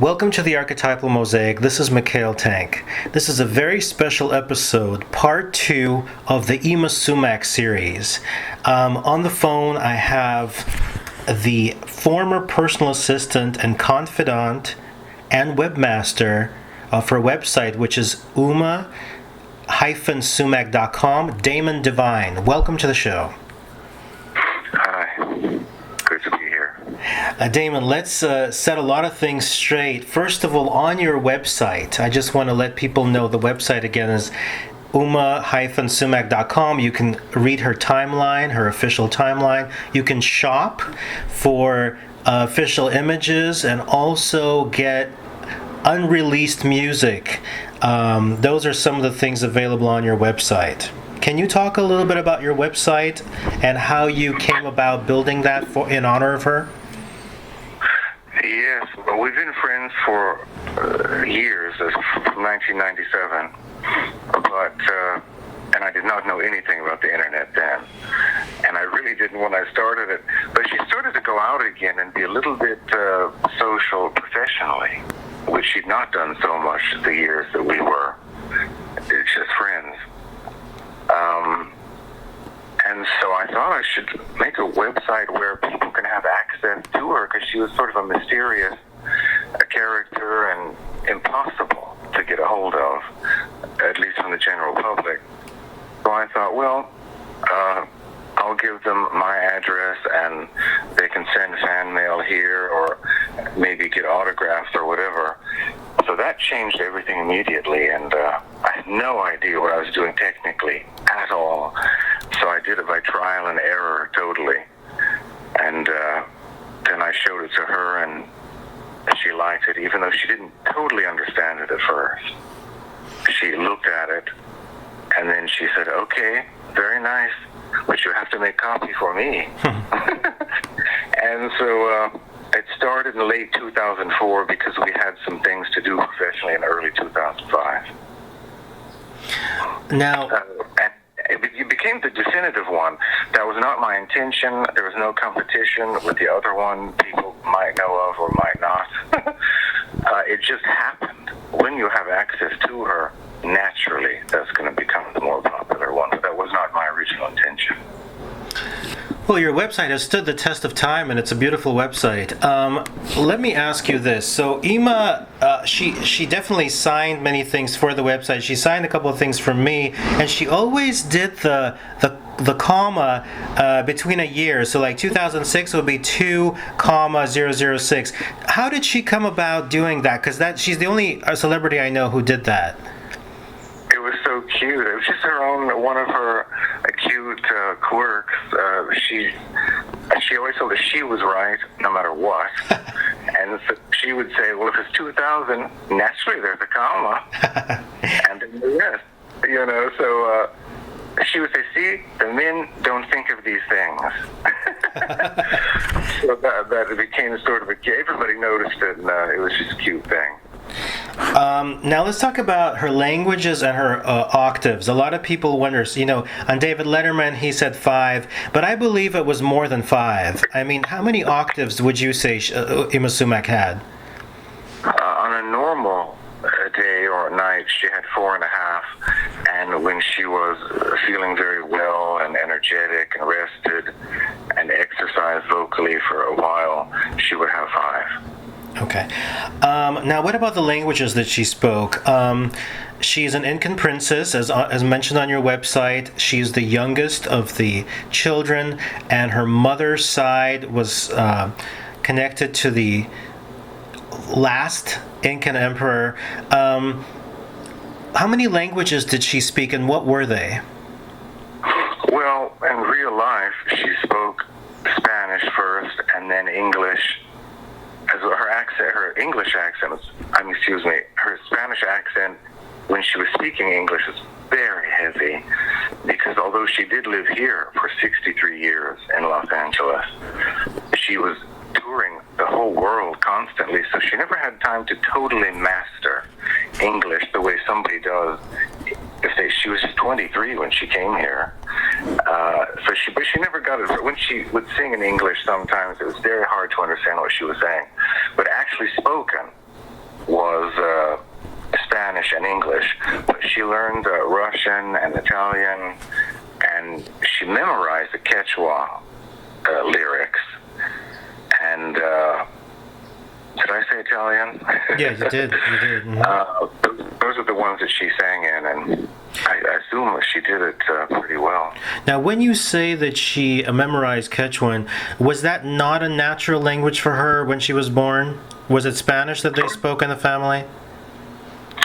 Welcome to the Archetypal Mosaic. This is Mikhail Tank. This is a very special episode, part 2 of the Yma Sumac Series. On the phone, I have the former personal assistant and confidant and webmaster for a website, which is Yma-Sumac.com, Damon Devine. Welcome to the show. Hi. Good to be here. Damon, let's set a lot of things straight. First of all, on your website, I just want to let people know the website again is Yma-Sumac.com. You can read her timeline, her official timeline. You can shop for official images and also get unreleased music. Those are some of the things available on your website. Can you talk a little bit about your website and how you came about building that in honor of her? Yes, well, we've been friends for years, from 1997, and I did not know anything about the internet then, and I really didn't when I started it, but she started to go out again and be a little bit social professionally, which she'd not done so much the years that we were just friends. And so I thought I should make a website where people can have access to her, because she was sort of a mysterious character and impossible to get a hold of, at least from the general public. So I thought, well, I'll give them my address and they can send fan mail here or maybe get autographs or whatever. So that changed everything immediately, and I had no idea what I was doing technically at all. So I did it by trial and error totally. And then I showed it to her, and she liked it, even though she didn't totally understand it at first. She looked at it, and then she said, okay, very nice, but you have to make copy for me. And so it started in late 2004 because we had some things to do professionally in early 2005. Now, it became the definitive one. That was not my intention. There was no competition with the other one people might know of or might not. It just happened. When you have access to her, naturally, that's going to become the more popular one. But that was not my original intention. well, your website has stood the test of time, and it's a beautiful website. Let me ask you this. So Yma, she definitely signed many things for the website. She signed a couple of things for me, and she always did the comma between a year. So like 2006 would be 2,006. How did she come about doing that? Because she's the only celebrity I know who did that. It was so cute. It was just one of her cute quirks. She always told us she was right no matter what. And so she would say, well, if it's 2,000, naturally there's a comma. And then the rest, so she would say, see, the men don't think of these things. So that became sort of everybody noticed it, and it was just a cute thing. Now let's talk about her languages and her octaves. A lot of people wonder, on David Letterman he said 5, but I believe it was more than 5. I mean, how many octaves would you say Yma Sumac had? On a normal day or night, she had 4.5, and when she was feeling very well and energetic and rested and exercised vocally for a while, she would have 5. Okay. Now, what about the languages that she spoke? She's an Incan princess, as mentioned on your website. She's the youngest of the children, and her mother's side was connected to the last Incan emperor. How many languages did she speak, and what were they? Well, in real life, she spoke Spanish first, and then English. As her English accent, her Spanish accent when she was speaking English is very heavy, because although she did live here for 63 years in Los Angeles, she was touring the whole world constantly, so she never had time to totally master English the way somebody does. She was just 23 when she came here, but she never got it. When she would sing in English, sometimes it was very hard to understand what she was saying. But actually spoken, was Spanish and English, but she learned Russian and Italian, and she memorized the Quechua lyrics. And did I say Italian? Yeah, you did. You did. Mm-hmm. Those are the ones that she sang in, and I assume she did it pretty well. Now, when you say that she memorized Quechuan, was that not a natural language for her when she was born? Was it Spanish that they spoke in the family?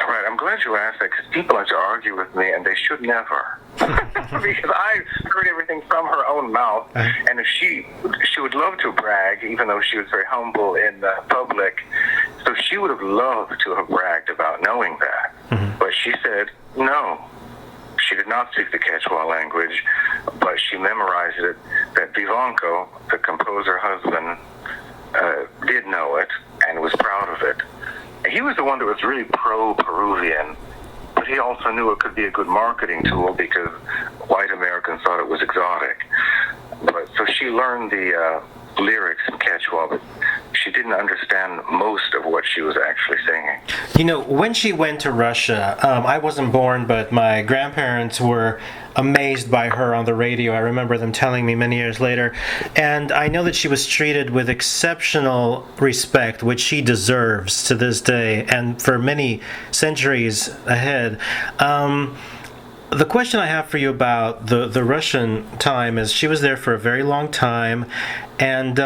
All right, I'm glad you asked that, because people like to argue with me, and they should never. Because I heard everything from her own mouth, and if she would love to brag, even though she was very humble in public, so she would have loved to have bragged about knowing that. Mm-hmm. But she said no. She did not speak the Quechua language, but she memorized it, that Vivanco, the composer husband, did know it and was proud of it. He was the one that was really pro-Peruvian, but he also knew it could be a good marketing tool because white Americans thought it was exotic. But so she learned the lyrics in Quechua, but she didn't understand most of what she was actually singing. You know, when she went to Russia, I wasn't born, but my grandparents were amazed by her on the radio. I remember them telling me many years later. And I know that she was treated with exceptional respect, which she deserves to this day and for many centuries ahead. The question I have for you about the Russian time is she was there for a very long time, and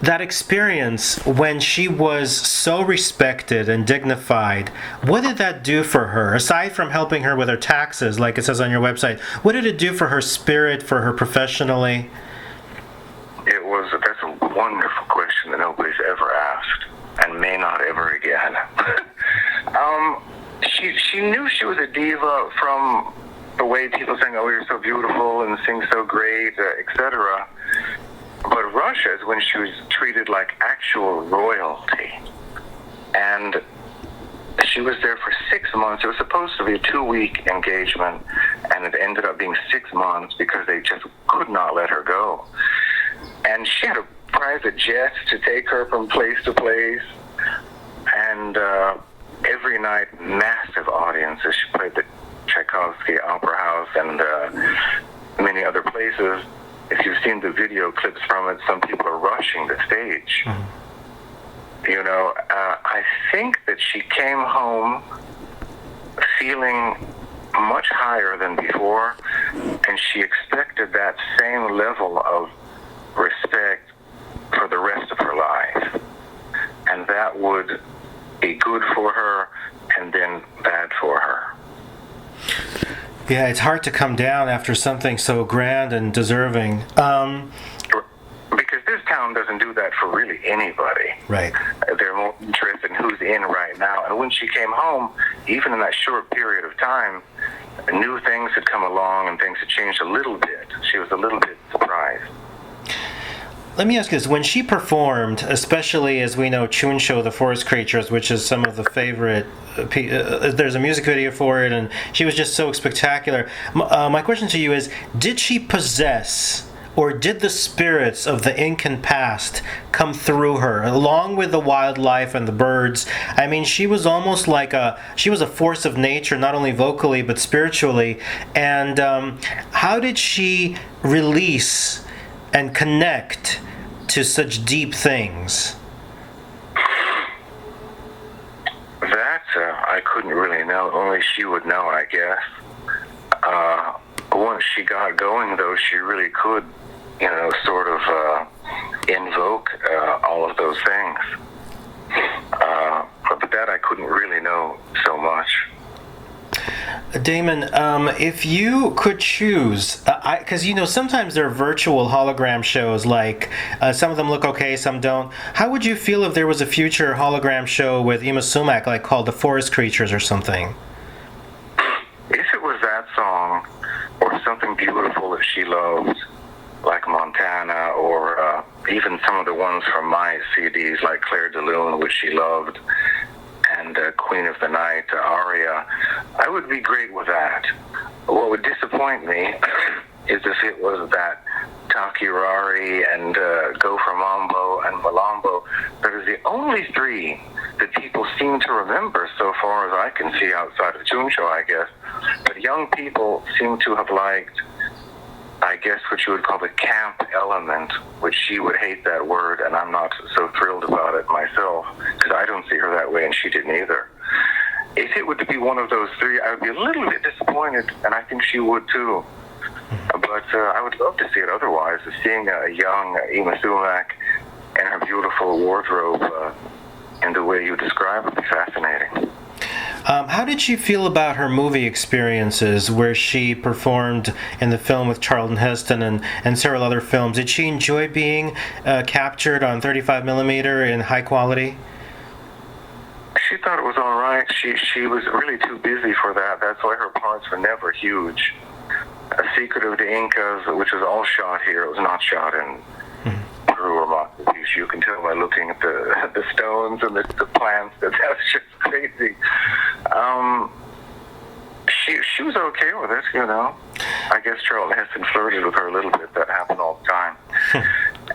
that experience when she was so respected and dignified, what did that do for her? Aside from helping her with her taxes, like it says on your website, what did it do for her spirit, for her professionally? That's a wonderful question that nobody's ever asked, and may not ever again. She knew she was a diva from the way people saying, "Oh, you're so beautiful and sing so great," etc. But Russia is when she was treated like actual royalty. And she was there for 6 months. It was supposed to be a 2-week engagement, and it ended up being 6 months because they just could not let her go. And she had a private jet to take her from place to place. And every night, massive audiences. She played the Tchaikovsky Opera House and many other places. If you've seen the video clips from it, some people are rushing the stage. Mm-hmm. You know, I think that she came home feeling much higher than before, and she expected that same level of respect for the rest of her life. And that would be good for her and then bad for her. Yeah, it's hard to come down after something so grand and deserving. Because this town doesn't do that for really anybody. Right. They're more interested in who's in right now. And when she came home, even in that short period of time, new things had come along and things had changed a little bit. She was a little bit surprised. Let me ask you this. When she performed, especially as we know Chunsho, the Forest Creatures, which is some of the favorite, there's a music video for it, and she was just so spectacular. My question to you is, did she possess, or did the spirits of the Incan past come through her, along with the wildlife and the birds? I mean, she was almost like she was a force of nature, not only vocally, but spiritually. And how did she release and connect to such deep things? That I couldn't really know. Only she would know, I guess. Once she got going, though, she really could, sort of invoke all of those things. But that I couldn't really know so much. Damon, if you could choose, because sometimes there are virtual hologram shows, like some of them look okay, some don't. How would you feel if there was a future hologram show with Yma Sumac, like called The Forest Creatures or something? If it was that song, or something beautiful that she loved, like Montana, or even some of the ones from my CDs, like Claire de Lune, which she loved, and Queen of the Night, Aria, I would be great with that. What would disappoint me is if it was that Takirari and Go for Mambo and Malambo, that is the only 3 that people seem to remember so far as I can see outside of Juncho, I guess. But young people seem to have liked, I guess, what you would call the camp element, which she would hate that word, and I'm not so thrilled about it myself, because I don't see her that way, and she didn't either. If it would be one of those three, I would be a little bit disappointed, and I think she would too. But I would love to see it otherwise. Seeing a young Yma Sumac and her beautiful wardrobe in the way you describe would be fascinating. How did she feel about her movie experiences where she performed in the film with Charlton Heston and several other films? Did she enjoy being captured on 35 millimeter in high quality? She thought it was all right. She was really too busy for that. That's why her parts were never huge. A Secret of the Incas, which was all shot here. It was not shot in Peru or Machu Picchu. You can tell by looking at the stones and the plants that that's just crazy. She was okay with it, you know. I guess Charlton Heston flirted with her a little bit. That happened all the time.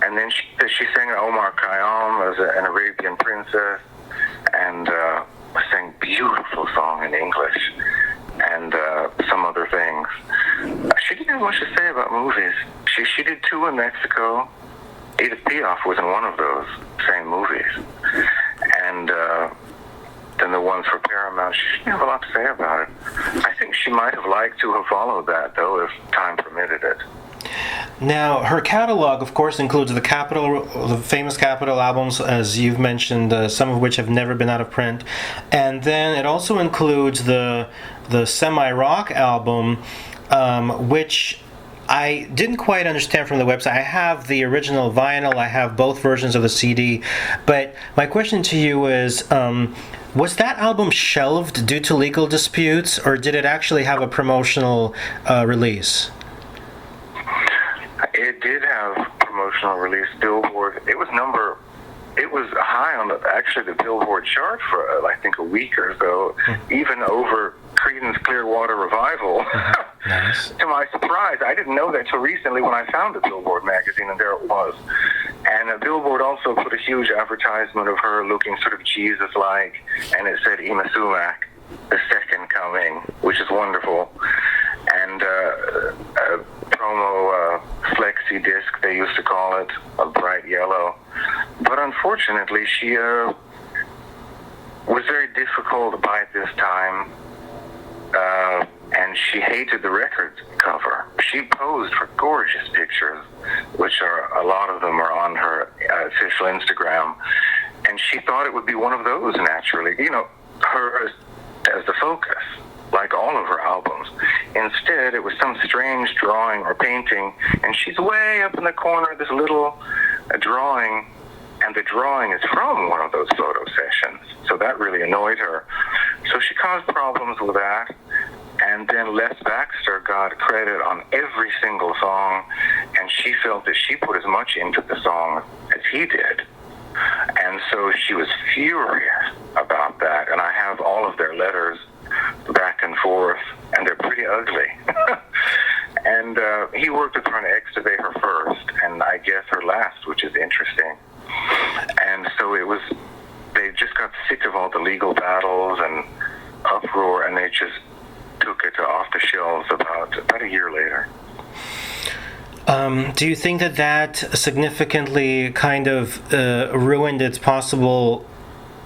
And then she sang Omar Khayyam as an Arabian princess, and sang beautiful song in English, and some other things. She didn't have much to say about movies. She did two in Mexico. Edith Piaf was in one of those same movies. And then the ones for Paramount, she didn't have a lot to say about it. I think she might have liked to have followed that, though, if time permitted it. Now, her catalog, of course, includes the famous Capitol albums, as you've mentioned, some of which have never been out of print. And then it also includes the semi-rock album, which I didn't quite understand from the website. I have the original vinyl, I have both versions of the CD, but my question to you is, was that album shelved due to legal disputes, or did it actually have a promotional release? It did have promotional release. Billboard, it was high on the Billboard chart for I think a week or so, even over Creedence Clearwater Revival. Nice. To my surprise, I didn't know that till recently when I found a Billboard magazine, and there it was. And Billboard also put a huge advertisement of her looking sort of Jesus-like, and it said Yma Sumac, the second coming, which is wonderful. And a promo flexi disc, they used to call it, a bright yellow. But unfortunately, she was very difficult by this time, and she hated the record cover. She posed for gorgeous pictures, which a lot of them are on her official Instagram, and she thought it would be one of those naturally. You know, her as the focus, like all of her albums. Instead, it was some strange drawing or painting, and she's way up in the corner of this little drawing, and the drawing is from one of those photo sessions. So that really annoyed her. So she caused problems with that, and then Les Baxter got credit on every single song, and she felt that she put as much into the song as he did. And so she was furious about that, and I have all of their letters back and forth, and they're pretty ugly. And he worked with her on Excavate her first, and I guess her last, which is interesting. And so they just got sick of all the legal battles and uproar, and they just took it off the shelves about a year later. Do you think that significantly kind of ruined its possible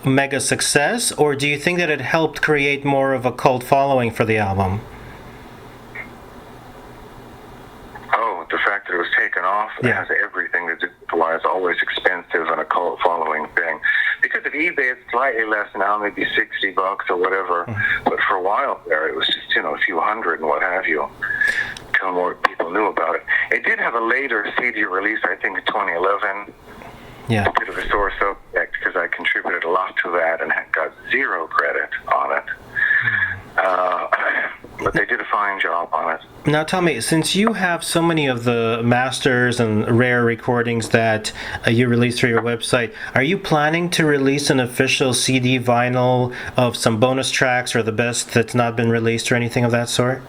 mega success, or do you think that it helped create more of a cult following for the album? Oh, the fact that it was taken off has everything to do with why it's always expensive and a cult following thing. Because at eBay it's slightly less now, maybe $60 or whatever, but for a while there it was just, a few hundred and what have you, till more people knew about it. It did have a later CD release, I think in 2011. Yeah. A bit of a sore subject because I contributed a lot to that and got zero credit on it. But they did a fine job on it. Now tell me, since you have so many of the masters and rare recordings that you release through your website, are you planning to release an official CD vinyl of some bonus tracks or the best that's not been released or anything of that sort?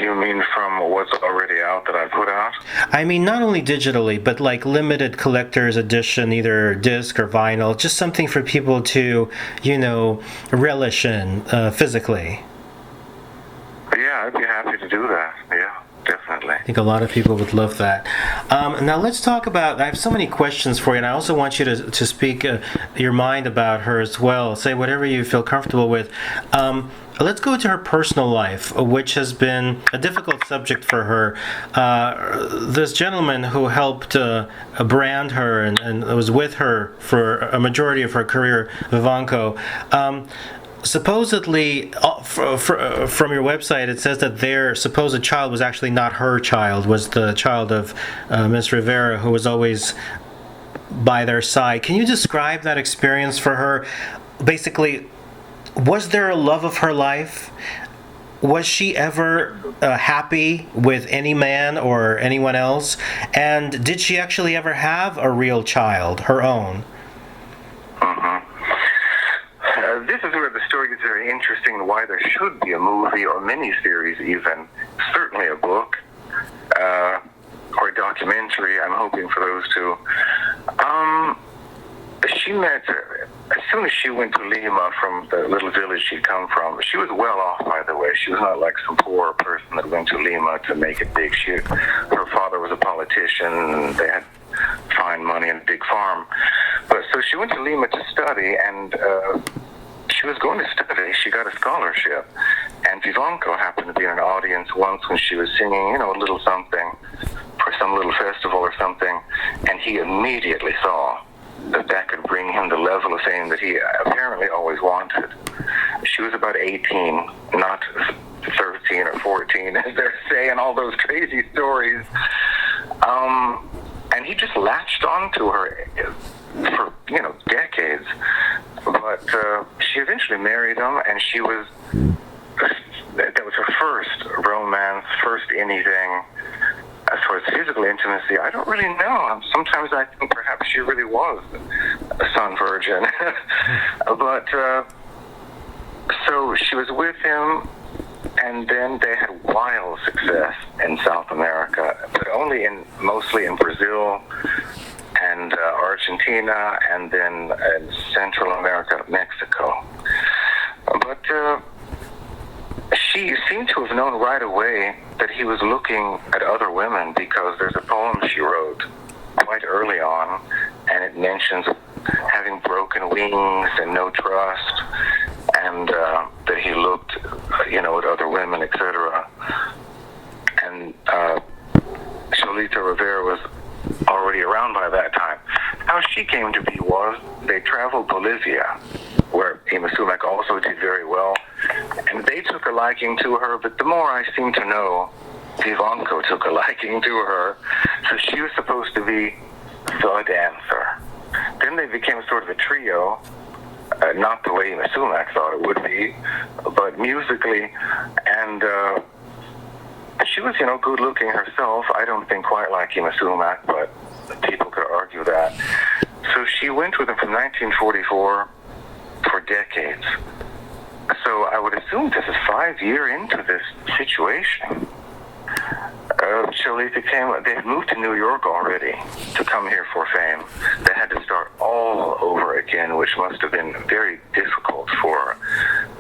You mean from what's already out out that I put out? I mean, not only digitally, but like limited collector's edition, either disc or vinyl, just something for people to, relish in physically. Yeah, I'd be happy to do that. Yeah, definitely. I think a lot of people would love that. Now let's talk about, I have so many questions for you, and I also want you to speak your mind about her as well. Say whatever you feel comfortable with. Let's go to her personal life, which has been a difficult subject for her. This gentleman who helped brand her and was with her for a majority of her career, Vivanco, supposedly, from your website, it says that their supposed child was actually not her child, was the child of Miss Rivera, who was always by their side. Can you describe that experience for her? Basically, was there a love of her life? Was she ever happy with any man or anyone else? And did she actually ever have a real child, her own? This is where the story gets very interesting, why there should be a movie or miniseries even, certainly a book, or a documentary. I'm hoping for those two. She met, as soon as she went to Lima from the little village she'd come from, she was well off, by the way. She was not like some poor person that went to Lima to make it big. Her father was a politician, and they had fine money and a big farm. But so she went to Lima to study, and she was going to study. She got a scholarship. And Vivanco happened to be in an audience once when she was singing, a little something for some little festival or something, and he immediately saw that could bring him the level of fame that he apparently always wanted. She was about 18, not 13 or 14, as they're saying, all those crazy stories. And he just latched on to her for, decades. But she eventually married him, and that was her first romance, first anything. As far as physical intimacy, I don't really know. Sometimes I think perhaps she really was a sun virgin. But so she was with him, and then they had wild success in South America, but mostly in Brazil and Argentina, and then in Central America, Mexico. But she seemed to have known right away that he was looking at other women, because there's a poem she wrote quite early on, and it mentions having broken wings and no trust, and that he looked, at other women, etc. And Cholita Rivera was already around by that time. How she came to be was they traveled Bolivia, where Yma Sumac also did very well, and they took a liking to her, but the more I seem to know, Vivanco took a liking to her, so she was supposed to be the dancer. Then they became sort of a trio, not the way Yma Sumac thought it would be, but musically, and she was, good looking herself. I don't think quite like Yma Sumac, but people could argue that. So she went with him from 1944 for decades. So I would assume this is 5 years into this situation. Cholita they had moved to New York already to come here for fame. They had to start all over again, which must have been very difficult for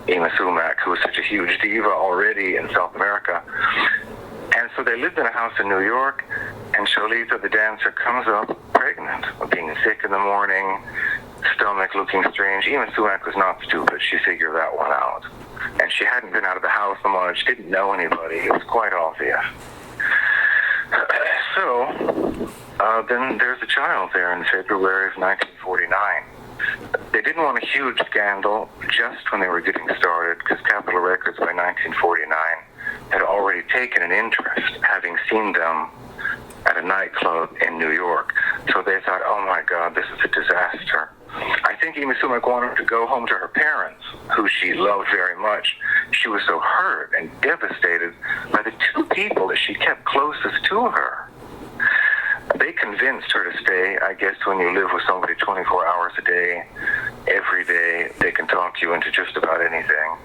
Yma Sumac, who was such a huge diva already in South America. And so they lived in a house in New York, and Cholita, the dancer, comes up pregnant, being sick in the morning, stomach looking strange. Yma Sumac was not stupid. She figured that one out. And she hadn't been out of the house much, didn't know anybody. It was quite obvious. So then there's a child there in February of 1949. They didn't want a huge scandal just when they were getting started, because Capitol Records by 1949 had already taken an interest, having seen them at a nightclub in New York. So they thought, oh my God, this is a disaster. I think Yma Sumac wanted to go home to her parents, who she loved very much. She was so hurt and devastated by the two people that she kept closest to her. They convinced her to stay. I guess when you live with somebody 24 hours a day, every day, they can talk you into just about anything.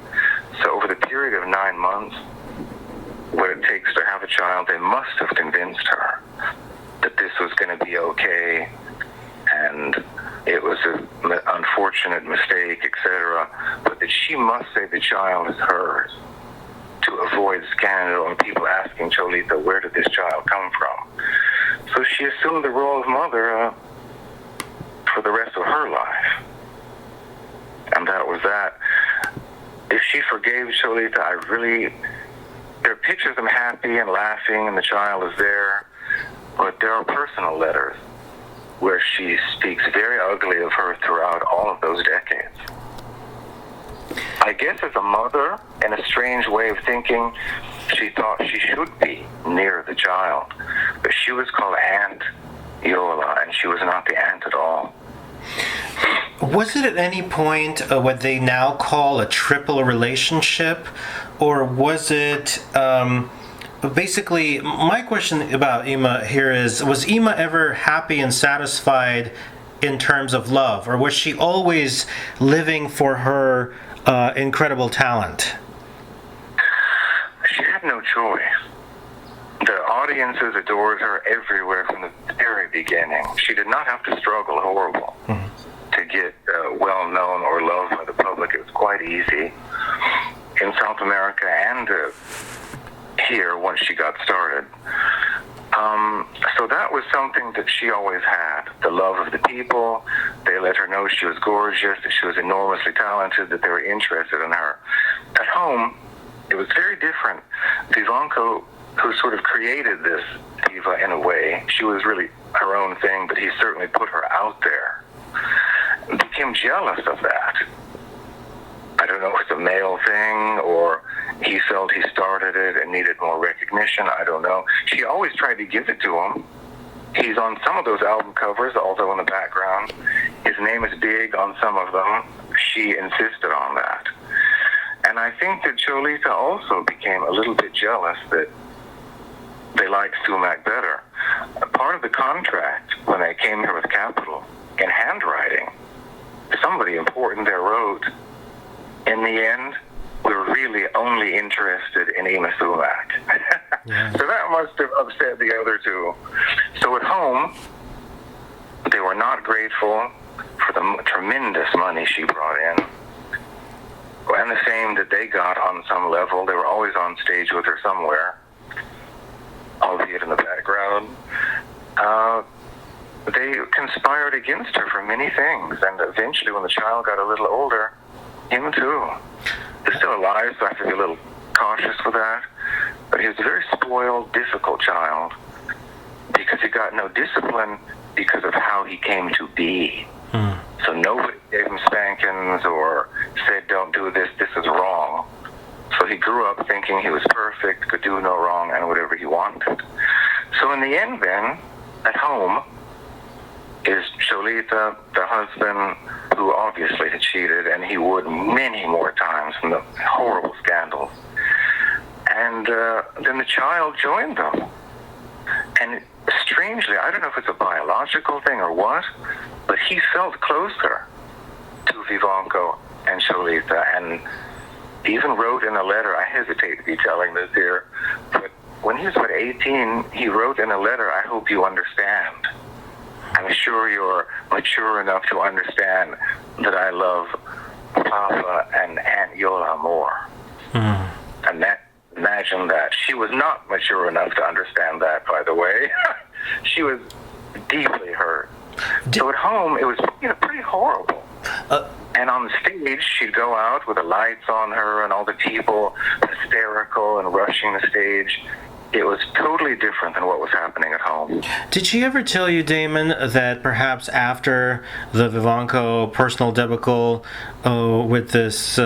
So over the period of 9 months, what it takes to have a child, they must have convinced her that this was going to be okay, and it was an unfortunate mistake, etc., but that she must say the child is hers to avoid scandal and people asking Cholita, where did this child come from? So she assumed the role of mother for the rest of her life. And that was that. If she forgave Cholita, there are pictures of them happy and laughing and the child is there, but there are personal letters where she speaks very ugly of her throughout all of those decades. I guess as a mother, in a strange way of thinking, she thought she should be near the child. But she was called Aunt Yola, and she was not the aunt at all. Was it at any point what they now call a triple relationship? Or was it... basically, my question about Yma here is, was Yma ever happy and satisfied in terms of love? Or was she always living for her incredible talent? She had no choice. The audiences adored her everywhere from the very beginning. She did not have to struggle horrible to get well-known or loved by the public. It was quite easy in South America and here once she got started. So that was something that she always had, the love of the people. They let her know she was gorgeous, that she was enormously talented, that they were interested in her. At home, it was very different. Vivanco, who sort of created this diva in a way, she was really her own thing, but he certainly put her out there, became jealous of that. I don't know if it's a male thing or he felt he started it and needed more recognition. I don't know. She always tried to give it to him. He's on some of those album covers, although in the background. His name is big on some of them. She insisted on that. And I think that Cholita also became a little bit jealous that they liked Sumac better. Part of the contract when they came here with Capital, in handwriting, somebody important there wrote, in the end, we're really only interested in Yma Sumac. Yeah. So that must have upset the other two. So at home, they were not grateful for the tremendous money she brought in, and the fame that they got on some level. They were always on stage with her somewhere, albeit in the background. They conspired against her for many things, and eventually when the child got a little older, him too. He's still alive, so I have to be a little cautious with that. But he was a very spoiled, difficult child because he got no discipline because of how he came to be. So nobody gave him spankings or said, don't do this, this is wrong. So he grew up thinking he was perfect, could do no wrong, and whatever he wanted. So in the end then, at home, is Cholita, the husband, who obviously had cheated, and he would many more times from the horrible scandals. And then the child joined them. And strangely, I don't know if it's a biological thing or what, but he felt closer to Vivanco and Cholita, and even wrote in a letter, I hesitate to be telling this here, but when he was about 18, he wrote in a letter, I hope you understand. I'm sure you're mature enough to understand that I love Papa and Aunt Yola more. And imagine that. She was not mature enough to understand that, by the way. She was deeply hurt. So at home, it was pretty horrible. And on the stage, she'd go out with the lights on her and all the people hysterical and rushing the stage. It was totally different than what was happening at home. Did she ever tell you, Damon, that perhaps after the Vivanco personal debacle with this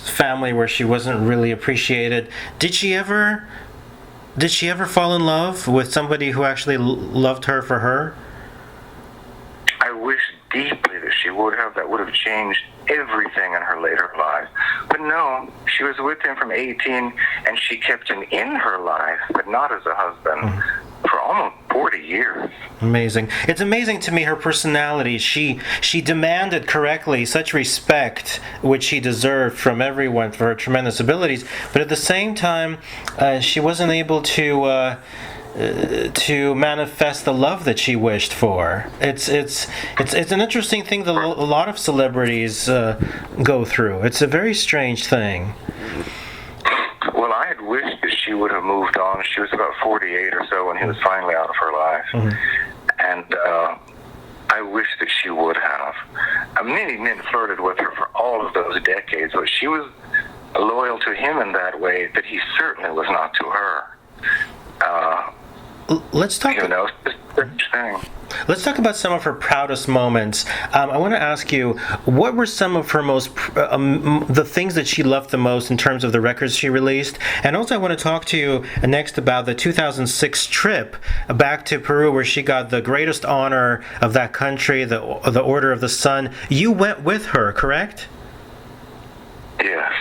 family where she wasn't really appreciated, did she ever fall in love with somebody who actually loved her for her? I wish deeply that she would have. That would have changed everything in her later life. But no, she was with him from 18, and she kept him in her life, but not as a husband, for almost 40 years. Amazing. It's amazing to me her personality. She demanded correctly such respect, which she deserved from everyone for her tremendous abilities. But at the same time, she wasn't able to manifest the love that she wished for. It's an interesting thing that a lot of celebrities go through. It's a very strange thing. Well, I had wished that she would have moved on. She was about 48 or so when he was finally out of her life. And I wish that she would have. Many men flirted with her for all of those decades, but she was loyal to him in that way that he certainly was not to her. Let's talk. You know, it's a strange thing. Let's talk about some of her proudest moments. I want to ask you, what were some of her most, the things that she loved the most in terms of the records she released? And also I want to talk to you next about the 2006 trip back to Peru where she got the greatest honor of that country, the Order of the Sun. You went with her, correct? Yes.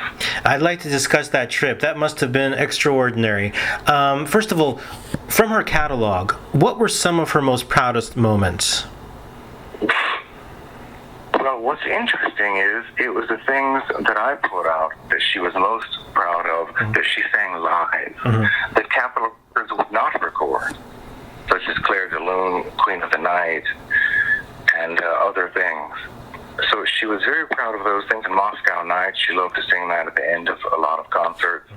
I'd like to discuss that trip. That must have been extraordinary. First of all, from her catalog, what were some of her most proudest moments? Well, what's interesting is it was the things that I put out that she was most proud of, that she sang live, that Capitol Records would not record, such as Claire de Lune, Queen of the Night, and other things. So she was very proud of those things. In Moscow Night, she loved to sing that at the end of a lot of concerts,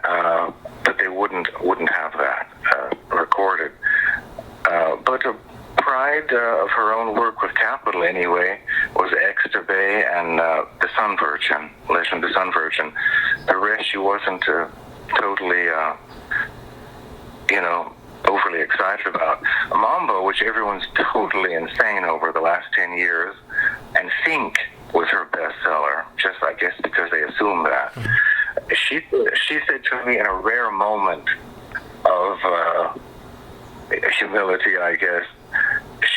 but they wouldn't have that recorded. But a pride of her own work with Capitol, anyway, was Extabay and the Sun Virgin, Legend of the Sun Virgin. The rest she wasn't totally, overly excited about. Mambo, which everyone's totally insane over the last 10 years, and Think was her bestseller, just I guess because they assume that. She said to me in a rare moment of humility, I guess,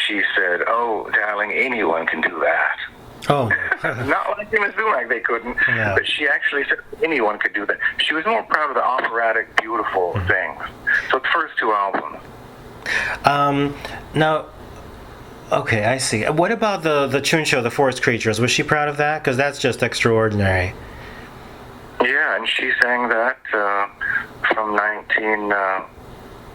she said, "Oh, darling, anyone can do that." Oh. Not like Yma Sumac, they couldn't, but she actually said anyone could do that. She was more proud of the operatic, beautiful things. So the first two albums. Now, okay, I see. What about the Chuncho, the Forest Creatures? Was she proud of that? Because that's just extraordinary. Yeah, and she sang that from 19...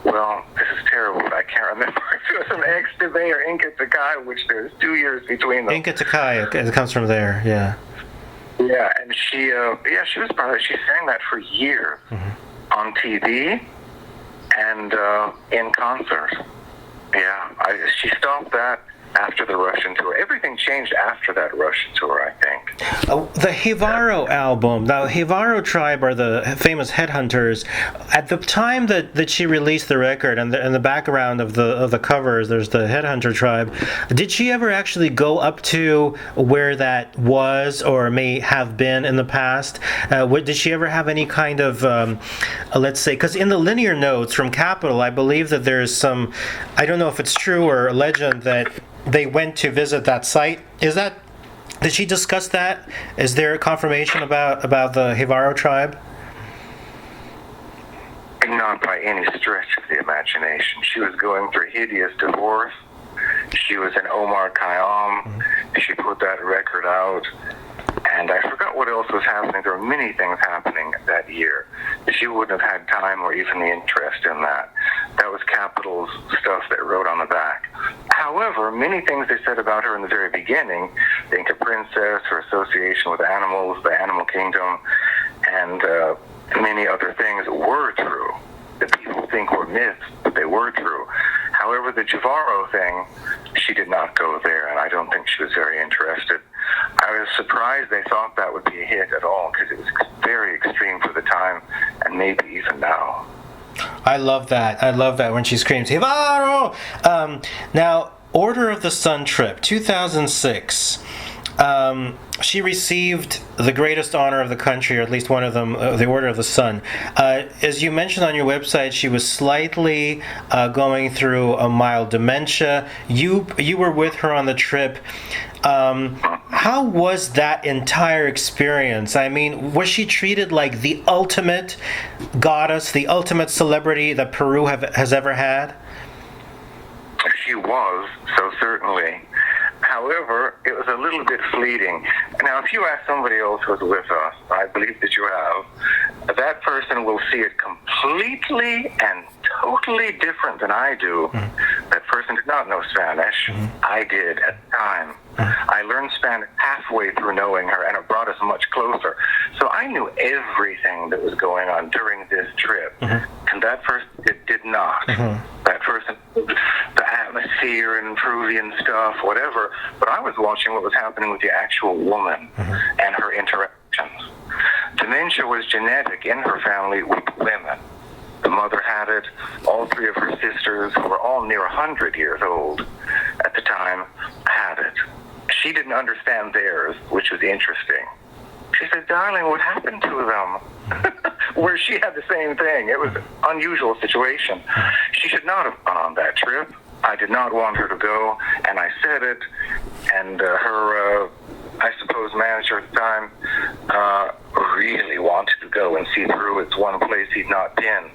well, this is terrible, but I can't remember if it was from Extabay or Inca Takai, which there's 2 years between them. Inca Takai, it comes from there, yeah. Yeah, and she was proud of it. She sang that for years on TV and in concert. Yeah, she stopped that after the Russian tour. Everything changed after that Russian tour, I think. The Jivaro album, the Jivaro tribe are the famous headhunters. At the time that she released the record, and in the background of the covers, there's the headhunter tribe. Did she ever actually go up to where that was or may have been in the past? Did she ever have any kind of, let's say, because in the linear notes from Capitol, I believe that there's some, I don't know if it's true or a legend that they went to visit that site. Did she discuss that? Is there confirmation about the Jivaro tribe? Not by any stretch of the imagination. She was going through a hideous divorce. She was in Omar Khayyam. She put that record out. And I forgot what else was happening. There were many things happening that year. She wouldn't have had time or even the interest in that. That was Capitol's stuff that wrote on the back. However, many things they said about her in the very beginning, the Inca Princess, her association with animals, the animal kingdom, and many other things were true. That people think were myths, but they were true. However, the Jivaro thing, she did not go there, and I don't think she was very interested. I was surprised they thought that would be a hit at all, because it was very extreme for the time, and maybe even now. I love that. I love that when she screams, Jivaro! Now, Order of the Sun trip, 2006. She received the greatest honor of the country, or at least one of them, the Order of the Sun. As you mentioned on your website, she was slightly going through a mild dementia. You were with her on the trip. How was that entire experience? I mean, was she treated like the ultimate goddess, the ultimate celebrity that Peru has ever had? She was, so certainly. However, it was a little bit fleeting. Now, if you ask somebody else who's with us, I believe that you have, that person will see it completely and totally different than I do. That person did not know Spanish. I did at the time. I learned Spanish halfway through knowing her, and it brought us much closer. So I knew everything that was going on during this trip, and that person did not. That person, the atmosphere and Peruvian stuff, whatever, but I was watching what was happening with the actual woman and her interactions. Dementia was genetic in her family with women. The mother had it. All three of her sisters, who were all near 100 years old at the time, had it. She didn't understand theirs, which was interesting. She said, "Darling, what happened to them?" Where she had the same thing. It was an unusual situation. She should not have gone on that trip. I did not want her to go, and I said it, and her, I suppose, manager at the time really wanted to go and see through. It's one place he'd not been.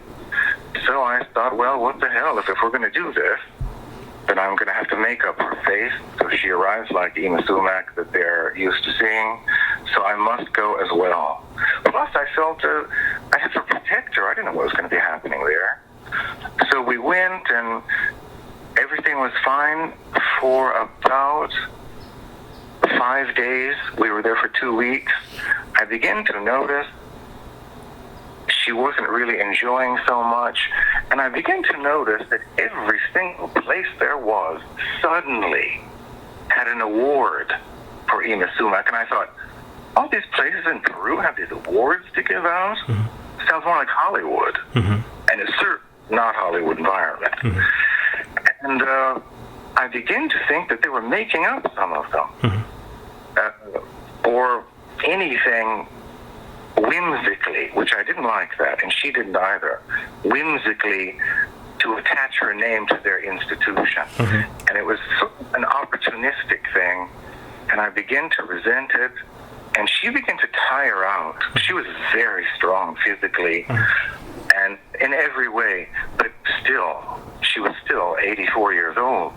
So I thought, well, what the hell, if we're going to do this, then I'm going to have to make up her face so she arrives like Yma Sumac that they're used to seeing. So I must go as well. Plus, I felt I had to protect her. I didn't know what was going to be happening there. So we went, and everything was fine for about 5 days. We were there for 2 weeks. I began to notice she wasn't really enjoying so much, and I began to notice that every single place there was suddenly had an award for Yma Sumac, and I thought, all these places in Peru have these awards to give out? Sounds more like Hollywood, and it's certainly not Hollywood environment. And I began to think that they were making up some of them, or anything whimsically, which I didn't like that, and she didn't either, whimsically to attach her name to their institution. And it was an opportunistic thing, and I began to resent it, and she began to tire out. She was very strong physically and in every way, but still, she was still 84 years old.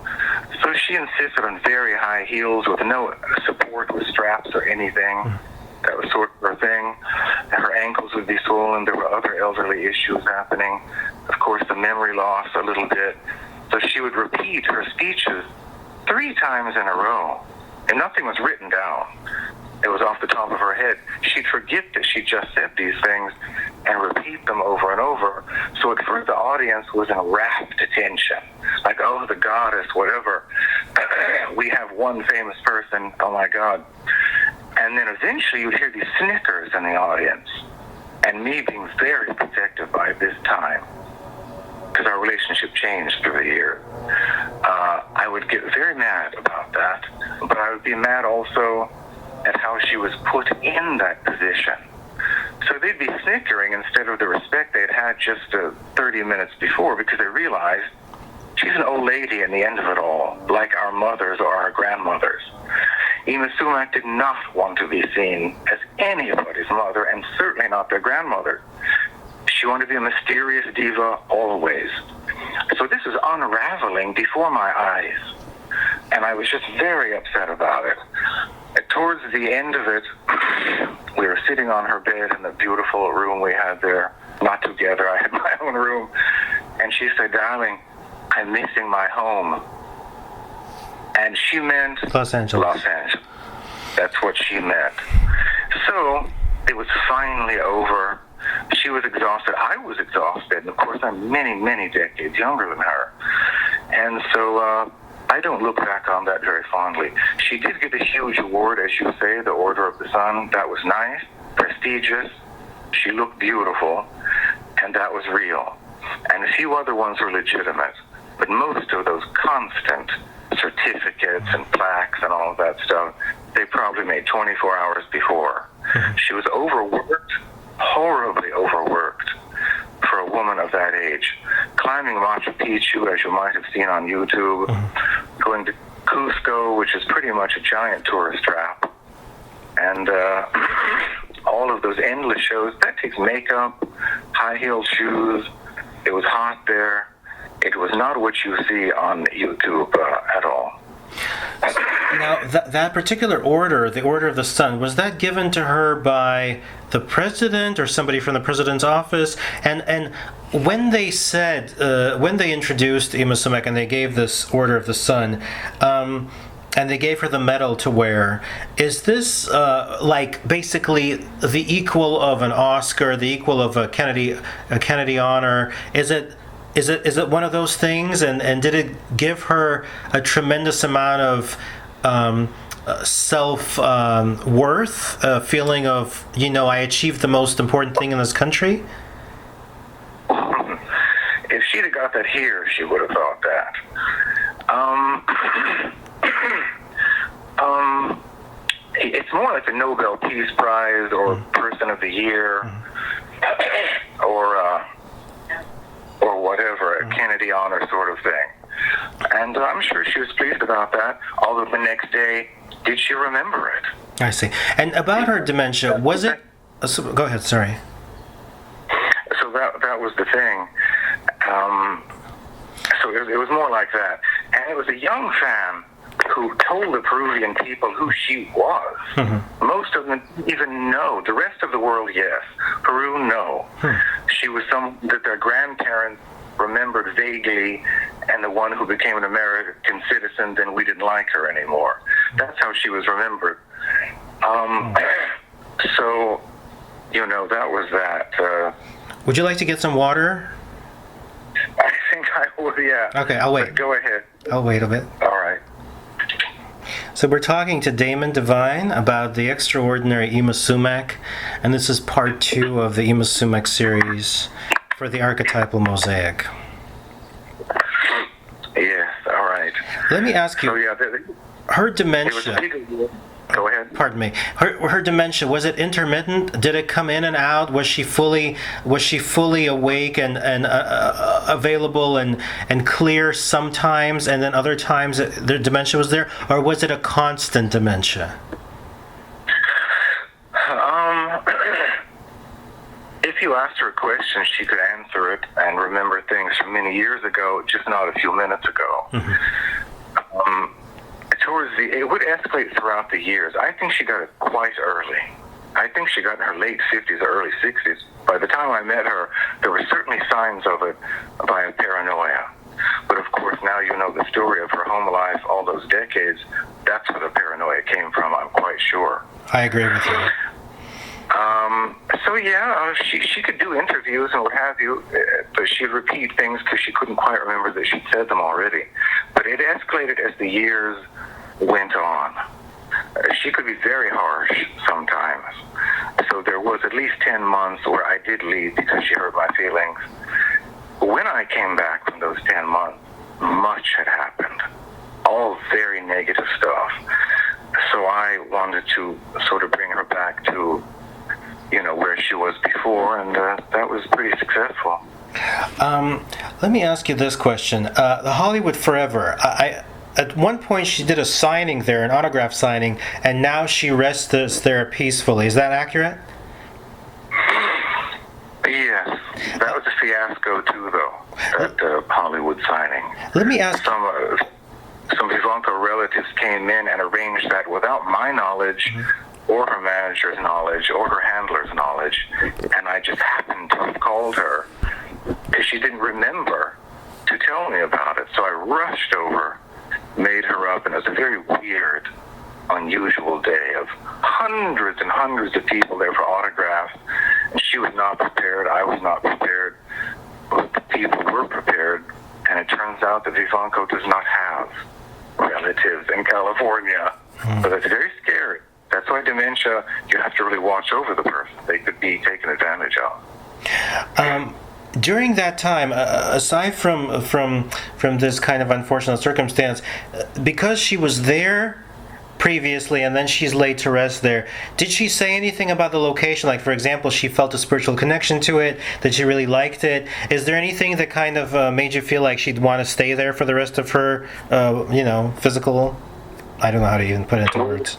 So she insisted on very high heels with no support with straps or anything. That was sort of her thing. Her ankles would be swollen. There were other elderly issues happening. Of course, the memory loss a little bit. So she would repeat her speeches 3 times in a row, and nothing was written down. It was off the top of her head. She'd forget that she just said these things and repeat them over and over. So at first the audience was in rapt attention, like, oh, the goddess, whatever. We have one famous person, oh my God. And then eventually you'd hear these snickers in the audience, and me being very protective by this time, because our relationship changed through the year. I would get very mad about that, but I would be mad also at how she was put in that position. So they'd be snickering instead of the respect they'd had just 30 minutes before, because they realized she's an old lady in the end of it all, like our mothers or our grandmothers. Yma Sumac did not want to be seen as anybody's mother, and certainly not their grandmother. She wanted to be a mysterious diva always. So this is unraveling before my eyes, and I was just very upset about it. Towards the end of it, we were sitting on her bed in the beautiful room we had there, not together, I had my own room, and she said, "Darling, I'm missing my home." And she meant Los Angeles. Los Angeles. That's what she meant. So it was finally over. She was exhausted. I was exhausted. And of course, I'm many, many decades younger than her. And so I don't look back on that very fondly. She did get a huge award, as you say, the Order of the Sun. That was nice, prestigious. She looked beautiful, and that was real. And a few other ones were legitimate. But most of those constant certificates and plaques and all of that stuff, they probably made 24 hours before. She was overworked, horribly overworked for a woman of that age. Climbing Machu Picchu, as you might have seen on YouTube, going to Cusco, which is pretty much a giant tourist trap, and all of those endless shows. That takes makeup, high-heeled shoes. It was hot there. It was not what you see on YouTube at all. Now, that particular order, the Order of the Sun, was that given to her by the president or somebody from the president's office? And when they said, when they introduced Yma Sumac and they gave this Order of the Sun, and they gave her the medal to wear, is this like basically the equal of an Oscar, the equal of a Kennedy honor? Is it one of those things? And did it give her a tremendous amount of self worth, a feeling of, I achieved the most important thing in this country? If she'd have got that here, she would have thought that. It's more like the Nobel Peace Prize or Person of the Year, or whatever, a Kennedy honor sort of thing. And I'm sure she was pleased about that, although the next day, did she remember it? I see. And about her dementia, was it... go ahead, sorry. So that was the thing. So it was more like that. And it was a young fan who told the Peruvian people who she was. Mm-hmm. Most of them even know. The rest of the world, yes. Peru, no. She was that their grandparents remembered vaguely, and the one who became an American citizen, then we didn't like her anymore. That's how she was remembered. So, that was that. Would you like to get some water? I think I would, yeah. Okay, I'll wait. But go ahead. I'll wait a bit. All right. So we're talking to Damon Devine about the extraordinary Yma Sumac, and this is part 2 of the Yma Sumac series for the Archetypal Mosaic. Yes, all right. Let me ask you, So, yeah, her dementia... Go ahead. Pardon me. Her dementia, was it intermittent? Did it come in and out? Was she fully awake and available and clear sometimes, and then other times the dementia was there, or was it a constant dementia? If you asked her a question, she could answer it and remember things from many years ago, just not a few minutes ago. Mm-hmm. It would escalate throughout the years. I think she got it quite early. I think she got in her late 50s or early 60s. By the time I met her, there were certainly signs of it by paranoia. But of course, now you know the story of her home life, all those decades. That's where the paranoia came from, I'm quite sure. I agree with you. So yeah, she could do interviews and what have you, but she'd repeat things because she couldn't quite remember that she'd said them already. But it escalated as the years went on. She could be very harsh sometimes. So there was at least 10 months where I did leave because she hurt my feelings. When I came back from those 10 months, much had happened. All very negative stuff. So I wanted to sort of bring her back to, where she was before, and that was pretty successful. Let me ask you this question. The Hollywood Forever, at one point she did a signing there, an autograph signing, and now she rests there peacefully. Is that accurate? Yes. That was a fiasco too, though, that Hollywood signing. Let me ask... Some Vivanco relatives came in and arranged that without my knowledge, or her manager's knowledge, or her handler's knowledge, and I just happened to have called her because she didn't remember to tell me about it. So I rushed over, made her up, and it was a very weird, unusual day of hundreds and hundreds of people there for autographs, and she was not prepared, I was not prepared, but the people were prepared, and it turns out that Vivanco does not have relatives in California. So that's very scary. That's why dementia, you have to really watch over the person. They could be taken advantage of. During that time, aside from this kind of unfortunate circumstance, because she was there previously and then she's laid to rest there, did she say anything about the location? Like, for example, she felt a spiritual connection to it, that she really liked it. Is there anything that kind of made you feel like she'd want to stay there for the rest of her, physical... I don't know how to even put it into words.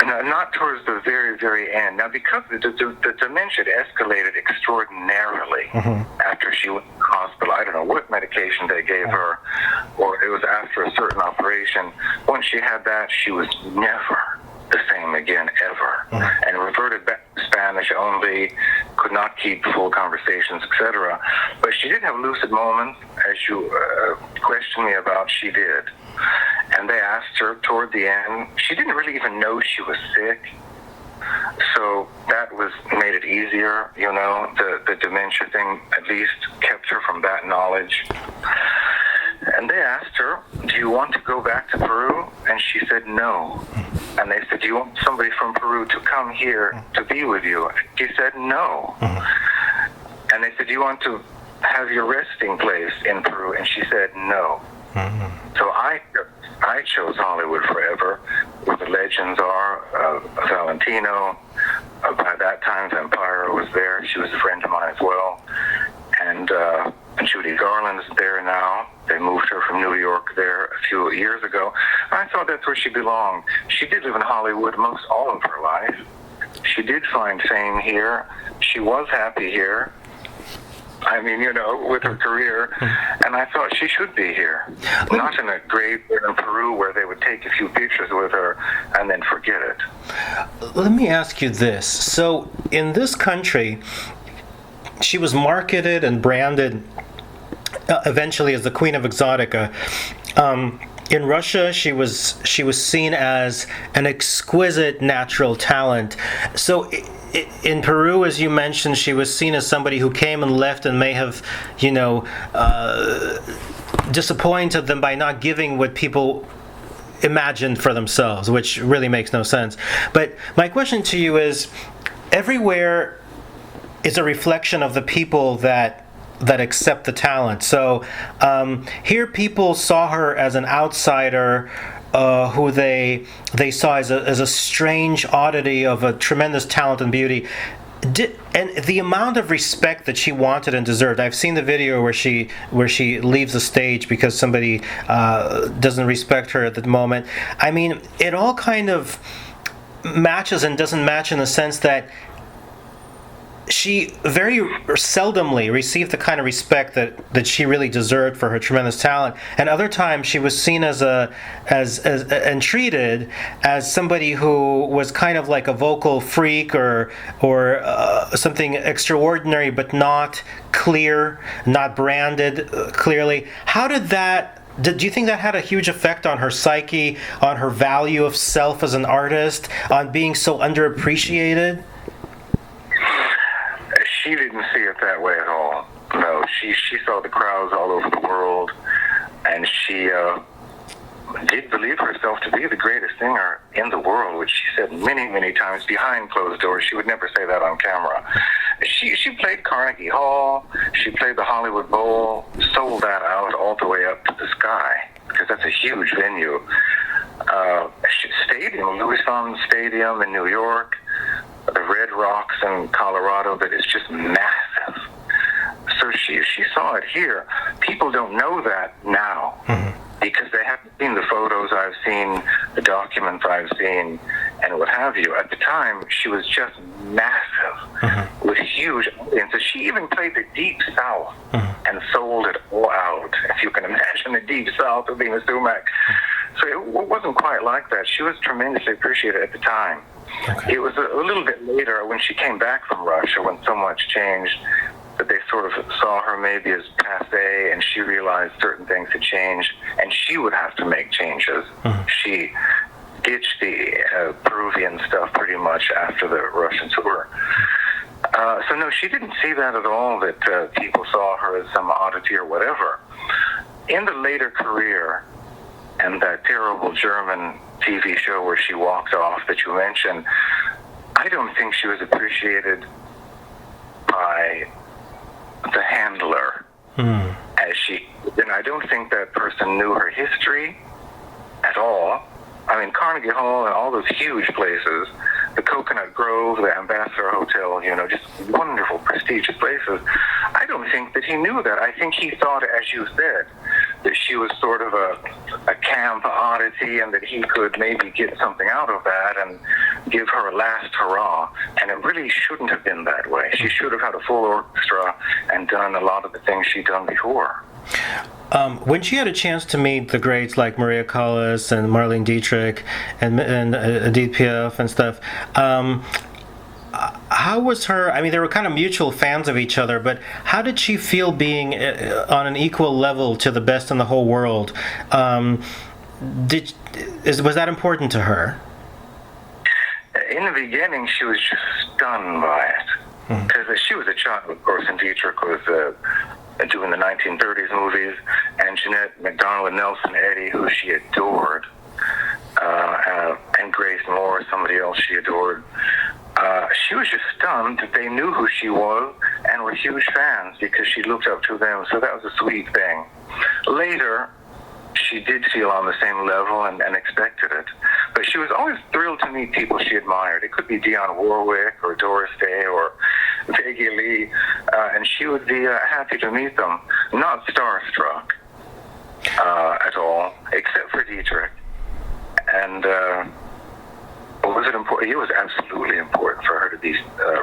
No, not towards the very, very end. Now, because the dementia escalated extraordinarily after she went to the hospital. I don't know what medication they gave her, or it was after a certain operation. Once she had that, she was never the same again, ever, and reverted back to Spanish only, could not keep full conversations, etc. But she did have lucid moments, as you questioned me about. She did. And they asked her toward the end. She didn't really even know she was sick. So that made it easier, the dementia thing at least kept her from that knowledge. And they asked her, do you want to go back to Peru? And she said no. And they said, do you want somebody from Peru to come here to be with you? She said no. And they said, do you want to have your resting place in Peru? And she said no. So I chose Hollywood forever, where the legends are. Valentino, by that time, Vampira was there. She was a friend of mine as well. And Judy Garland's there now. They moved her from New York there a few years ago. I thought that's where she belonged. She did live in Hollywood most all of her life. She did find fame here. She was happy here. I mean, with her career, and I thought she should be here. Not in a grave in Peru where they would take a few pictures with her and then forget it. Let me ask you this. So, in this country, she was marketed and branded eventually as the Queen of Exotica. In Russia, she was seen as an exquisite natural talent. So in Peru, as you mentioned, she was seen as somebody who came and left and may have, disappointed them by not giving what people imagined for themselves, which really makes no sense. But my question to you is, everywhere is a reflection of the people that accept the talent. So here people saw her as an outsider who they saw as a strange oddity of a tremendous talent and beauty. And the amount of respect that she wanted and deserved. I've seen the video where she leaves the stage because somebody doesn't respect her at the moment. I mean, it all kind of matches and doesn't match in the sense that she very seldomly received the kind of respect that she really deserved for her tremendous talent, and other times she was seen as and treated as somebody who was kind of like a vocal freak or something extraordinary, but not clear, not branded clearly. How did that? Do you think that had a huge effect on her psyche, on her value of self as an artist, on being so underappreciated? She didn't see it that way at all. No, she saw the crowds all over the world, and she did believe herself to be the greatest singer in the world, which she said many, many times behind closed doors. She would never say that on camera. She played Carnegie Hall. She played the Hollywood Bowl, sold that out all the way up to the sky, because that's a huge venue. Louis Vuitton Stadium in New York, the Red Rocks in Colorado, that is just massive. So she saw it here. People don't know that now because they haven't seen the photos I've seen, the documents I've seen, and what have you. At the time, she was just massive with huge audiences. She even played the Deep South and sold it all out. If you can imagine the Deep South of Yma Sumac. So it wasn't quite like that. She was tremendously appreciated at the time. Okay. It was a little bit later when she came back from Russia, when so much changed, that they sort of saw her maybe as passé, and she realized certain things had changed, and she would have to make changes. She ditched the Peruvian stuff pretty much after the Russian tour. So no, she didn't see that at all, that people saw her as some oddity or whatever. In the later career, and that terrible German TV show where she walked off that you mentioned, I don't think she was appreciated by the handler as she, and I don't think that person knew her history at all. I mean, Carnegie Hall and all those huge places, the Coconut Grove, the Ambassador Hotel, just wonderful, prestigious places. I don't think that he knew that. I think he thought, as you said, that she was sort of a camp oddity and that he could maybe get something out of that and give her a last hurrah. And it really shouldn't have been that way. She should have had a full orchestra and done a lot of the things she'd done before. When she had a chance to meet the greats like Maria Callas and Marlene Dietrich and Edith Piaf and stuff, how was her? I mean, they were kind of mutual fans of each other, but how did she feel being on an equal level to the best in the whole world? Was that important to her? In the beginning, she was just stunned by it. Because she was a child, of course, and Dietrich was doing the 1930s movies, and Jeanette MacDonald and Nelson Eddy, who she adored, and Grace Moore, somebody else she adored. She was just stunned that they knew who she was and were huge fans because she looked up to them, so that was a sweet thing. Later, she did feel on the same level and expected it. But she was always thrilled to meet people she admired. It could be Dionne Warwick or Doris Day or Peggy Lee, and she would be happy to meet them. Not starstruck at all, except for Dietrich. And was it important? It was absolutely important for her to be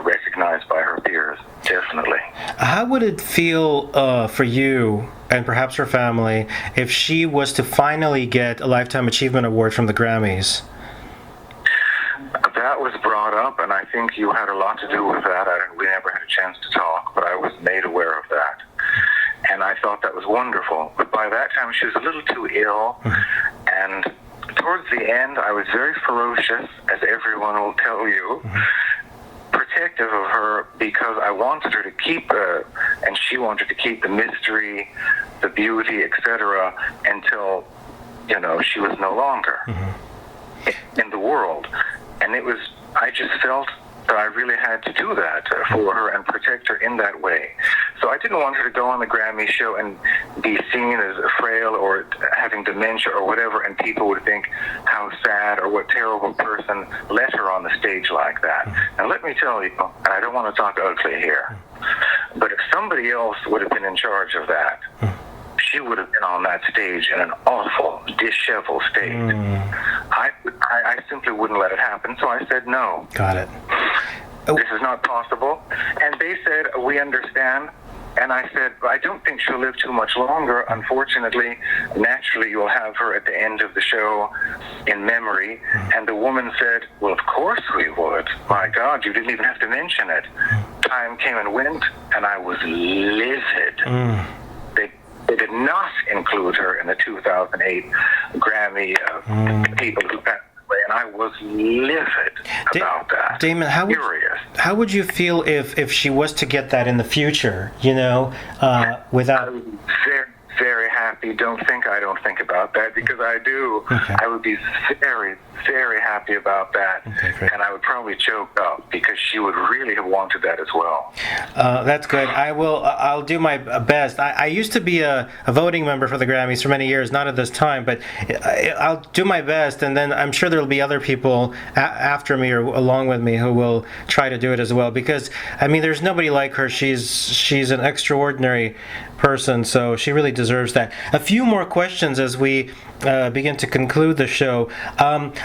recognized by her peers, definitely. How would it feel for you and perhaps her family if she was to finally get a Lifetime Achievement Award from the Grammys? That was brought up, and I think you had a lot to do with that. We never had a chance to talk, but I was made aware of that. And I thought that was wonderful. But by that time, she was a little too ill, and towards the end, I was very ferocious, as everyone will tell you, protective of her because I wanted her to keep, and she wanted to keep the mystery, the beauty, etc., until, she was no longer in the world. And I just felt that I really had to do that for her and protect her in that way. So I didn't want her to go on the Grammy show and be seen as frail or having dementia or whatever, and people would think how sad or what terrible person let her on the stage like that. And let me tell you, and I don't want to talk ugly here, but if somebody else would have been in charge of that, she would have been on that stage in an awful, disheveled state. I simply wouldn't let it happen, so I said no. Got it. This is not possible. And they said, we understand. And I said, I don't think she'll live too much longer. Unfortunately, naturally, you'll have her at the end of the show in memory. And the woman said, well, of course we would. My God, you didn't even have to mention it. Time came and went, and I was livid. They did not include her in the 2008 Grammy people who passed away, and I was livid about that. Damon, how would you feel if she was to get that in the future, without... I would be very, very happy. Don't think I don't think about that, because I do. Okay. I would be very, very happy about that. Okay, great. And I would probably choke up because she would really have wanted that as well. That's good. I'll do my best. I used to be a voting member for the Grammys for many years, not at this time, but I'll do my best, and then I'm sure there'll be other people after me or along with me who will try to do it as well, because there's nobody like her. She's an extraordinary person, so she really deserves that. A few more questions as we begin to conclude the show.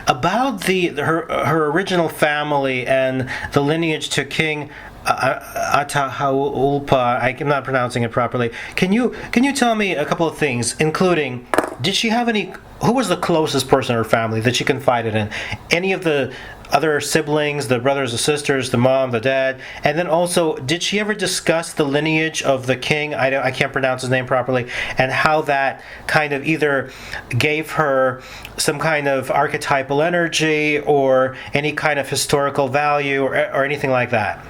About her original family and the lineage to King Atahualpa. I'm not pronouncing it properly. Can you tell me a couple of things, including, did she have who was the closest person in her family that she confided in? Any of the other siblings, the brothers or sisters, the mom, the dad? And then also, did she ever discuss the lineage of the king, I can't pronounce his name properly, and how that kind of either gave her some kind of archetypal energy or any kind of historical value or anything like that?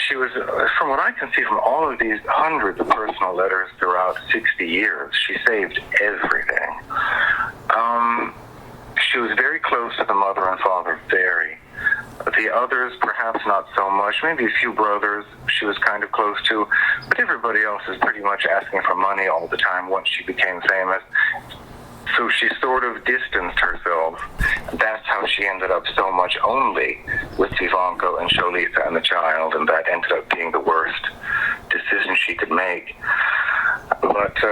She was, from what I can see from all of these hundreds of personal letters throughout 60 years, she saved everything. She was very close to the mother and father, very. The others, perhaps not so much. Maybe a few brothers she was kind of close to, but everybody else is pretty much asking for money all the time once she became famous. So she sort of distanced herself. That's how she ended up so much only with Ivanka and Sholita and the child, and that ended up being the worst decision she could make. But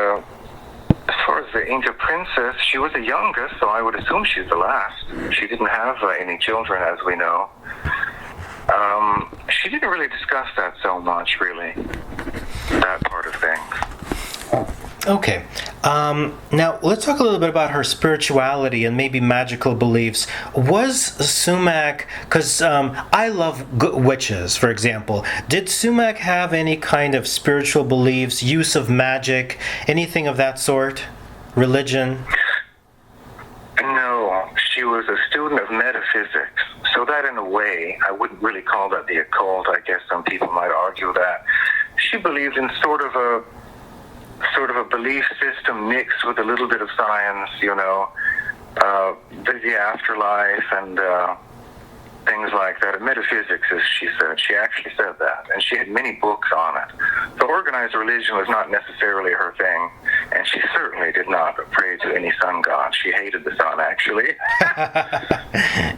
as far as the Inca princess, she was the youngest, so I would assume she's the last. She didn't have any children, as we know. She didn't really discuss that so much, really, that part of things. Okay. Now, let's talk a little bit about her spirituality and maybe magical beliefs. Was Sumac, because I love witches, for example, did Sumac have any kind of spiritual beliefs, use of magic, anything of that sort? Religion? No, she was a student of metaphysics. So that, in a way, I wouldn't really call that the occult. I guess some people might argue that. She believed in sort of a belief system mixed with a little bit of science, the afterlife and things like that. Metaphysics, as she said. She actually said that. And she had many books on it. So organized religion was not necessarily her thing. And she certainly did not pray to any sun god. She hated the sun, actually.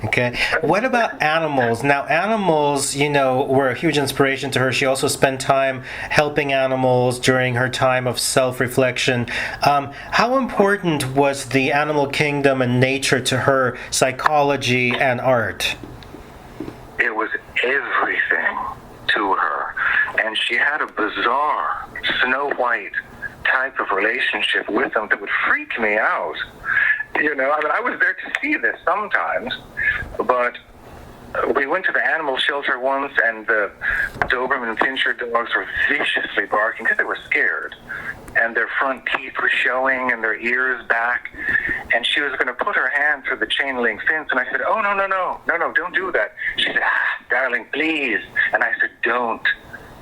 Okay. What about animals? Now, animals, were a huge inspiration to her. She also spent time helping animals during her time of self-reflection. How important was the animal kingdom and nature to her psychology and art? It was everything to her. And she had a bizarre Snow White type of relationship with them that would freak me out. I was there to see this sometimes, but we went to the animal shelter once, and the Doberman Pinscher dogs were viciously barking because they were scared, and their front teeth were showing and their ears back, and she was going to put her hand through the chain link fence, and I said, "Oh, no, don't do that." She said, "Darling, please." And I said, "Don't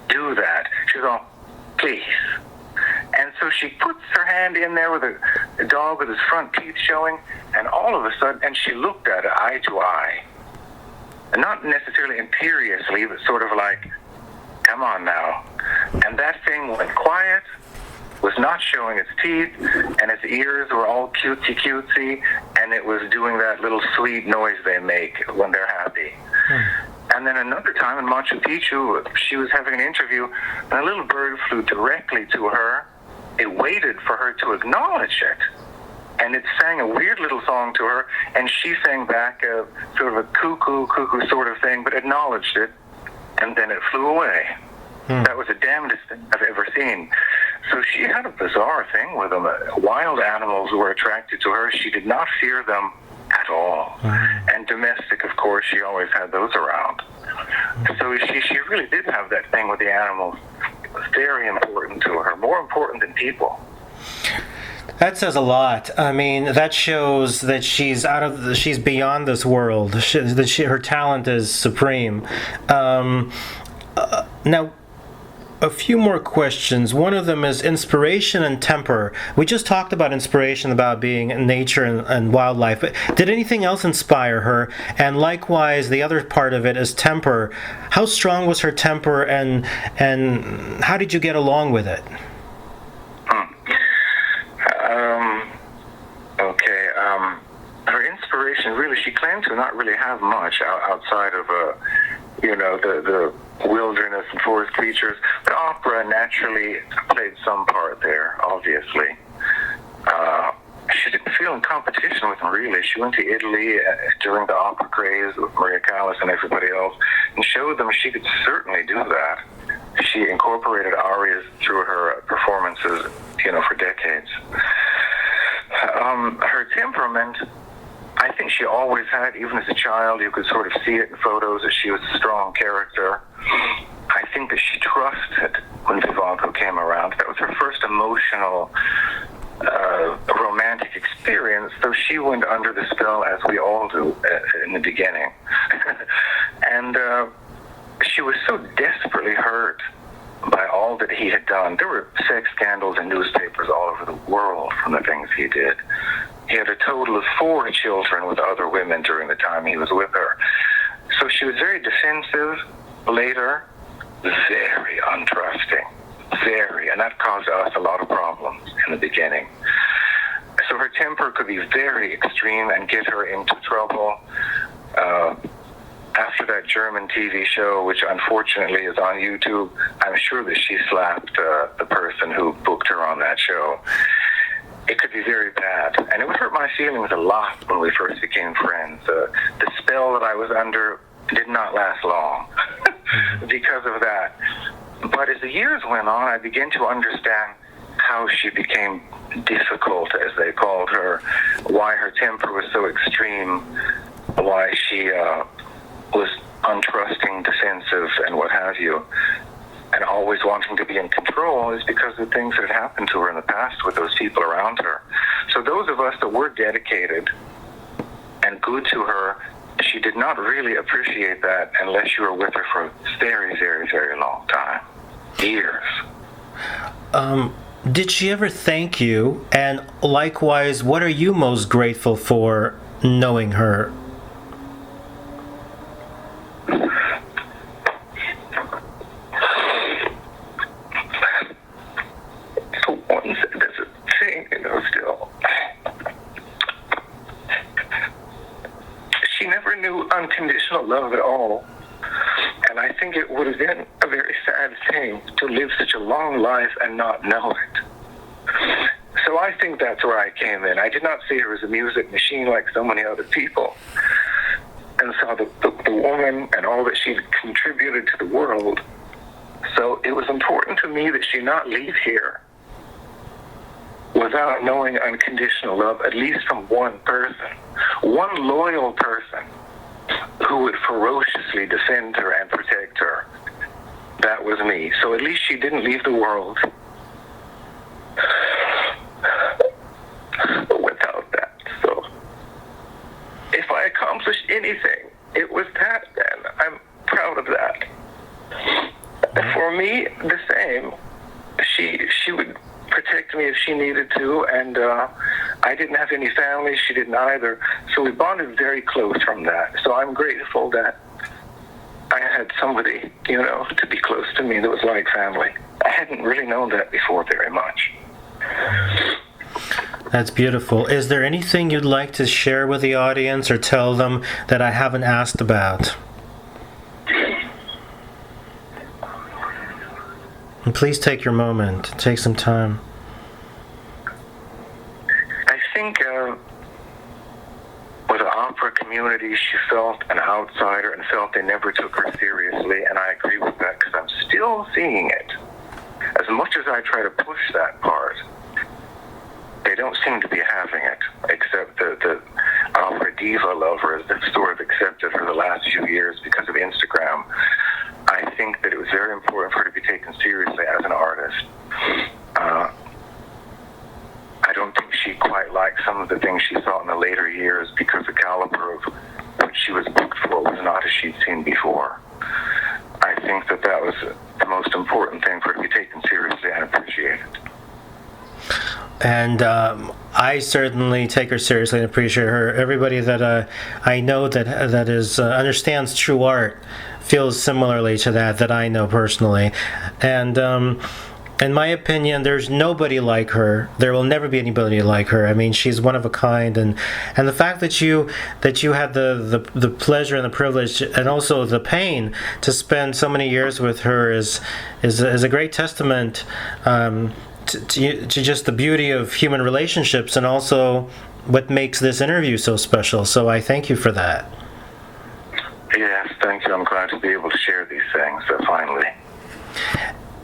do that." She was all, "Please." And so she puts her hand in there with a dog with his front teeth showing, and all of a sudden, and she looked at it eye to eye. And not necessarily imperiously, but sort of like, "Come on now." And that thing went quiet, was not showing its teeth, and its ears were all cutesy, and it was doing that little sweet noise they make when they're happy. And then another time in Machu Picchu, she was having an interview, and a little bird flew directly to her. It waited for her to acknowledge it. And it sang a weird little song to her, and she sang back a sort of a cuckoo sort of thing, but acknowledged it, and then it flew away. That was the damnedest thing I've ever seen. So she had a bizarre thing with them. Wild animals were attracted to her. She did not fear them at all. And domestic, of course, she always had those around. So she really did have that thing with the animals. It was very important to her, more important than people. That says a lot. I mean, that shows that she's she's beyond this world. Her talent is supreme. Now, a few more questions. One of them is inspiration and temper. We just talked about inspiration, about being in nature and wildlife. But did anything else inspire her? And likewise, the other part of it is temper. How strong was her temper, and how did you get along with it? Her inspiration, really, she claimed to not really have much outside of the wilderness and forest creatures. But opera naturally played some part there, obviously. She didn't feel in competition with them, really. She went to Italy during the opera craze with Maria Callas and everybody else, and showed them she could certainly do that. She incorporated arias through her performances, for decades. Her temperament, I think she always had, even as a child. You could sort of see it in photos that she was a strong character. I think that she trusted when Vivanco came around. That was her first emotional, romantic experience, so she went under the spell, as we all do in the beginning. And she was so desperately hurt by all that he had done. There were sex scandals in newspapers all over the world from the things he did. He had a total of 4 children with other women during the time he was with her. So she was very defensive, later, very untrusting. Very. And that caused us a lot of problems in the beginning. So her temper could be very extreme and get her into trouble. after that German TV show, which unfortunately is on YouTube, I'm sure that she slapped the person who booked her on that show. It could be very bad. And it would hurt my feelings a lot when we first became friends. The spell that I was under did not last long because of that. But as the years went on, I began to understand how she became difficult, as they called her, why her temper was so extreme, why she was untrusting, defensive, and what have you, and always wanting to be in control, is because of things that had happened to her in the past with those people around her. So those of us that were dedicated and good to her, she did not really appreciate that unless you were with her for a very, very, very long time. Years. Did she ever thank you? And likewise, what are you most grateful for knowing her? Unconditional love at all, and I think it would have been a very sad thing to live such a long life and not know it. So I think that's where I came in. I did not see her as a music machine like so many other people, and saw the woman and all that she contributed to the world. So it was important to me that she not leave here without knowing unconditional love, at least from one person, one loyal person who would ferociously defend her and protect her. That was me. So at least she didn't leave the world without that. So if I accomplished anything, it was that then. I'm proud of that. For me, the same. She would protect me if she needed to, and I didn't have any family, she didn't either, so we bonded very close from that. So I'm grateful that I had somebody, to be close to me that was like family. I hadn't really known that before very much. That's beautiful. Is there anything you'd like to share with the audience or tell them that I haven't asked about? And please take your moment. Take some time. I think with the opera community, she felt an outsider and felt they never took her seriously, and I agree with that because I'm still seeing it. As much as I try to push that part, they don't seem to be having it, except the opera diva lovers that sort of accepted her the last few years because of Instagram. I think that it was very important for her to be taken seriously as an artist. I don't think she quite liked some of the things she saw in the later years because the caliber of what she was booked for was not as she'd seen before. I think that was the most important thing for her to be taken seriously and appreciated. And I certainly take her seriously and appreciate her. Everybody that I know that is understands true art feels similarly to that I know personally. And in my opinion, there's nobody like her. There will never be anybody like her. I mean, she's one of a kind, and the fact that you had the pleasure and the privilege and also the pain to spend so many years with her is a great testament to just the beauty of human relationships and also what makes this interview so special. So I thank you for that. Yes, thank you. I'm glad to be able to share these things finally.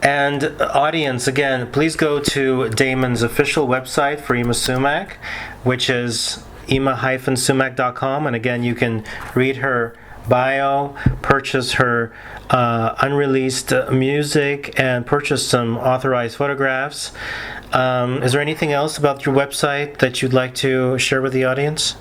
And audience, again, please go to Damon's official website for Yma Sumac, which is yma-sumac.com. And again, you can read her bio, purchase her unreleased music, and purchase some authorized photographs. Is there anything else about your website that you'd like to share with the audience?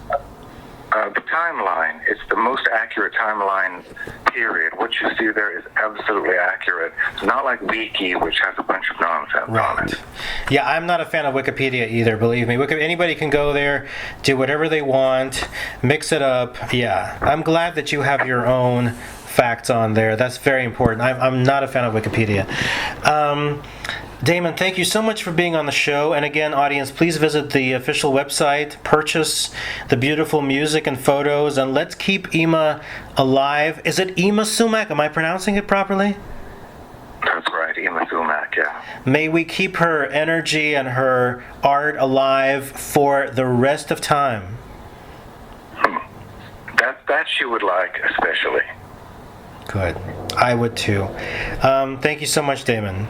The timeline. It's the most accurate timeline, period. What you see there is absolutely accurate. It's not like Wiki, which has a bunch of nonsense on it. Yeah, I'm not a fan of Wikipedia either, believe me. Anybody can go there, do whatever they want, mix it up. Yeah, I'm glad that you have your own facts on there. That's very important. I'm not a fan of Wikipedia. Damon, thank you so much for being on the show. And again, audience, please visit the official website, purchase the beautiful music and photos, and let's keep Yma alive. Is it Yma Sumac? Am I pronouncing it properly? That's right, Yma Sumac, yeah. May we keep her energy and her art alive for the rest of time. That she would like, especially. Good. I would too. Thank you so much, Damon.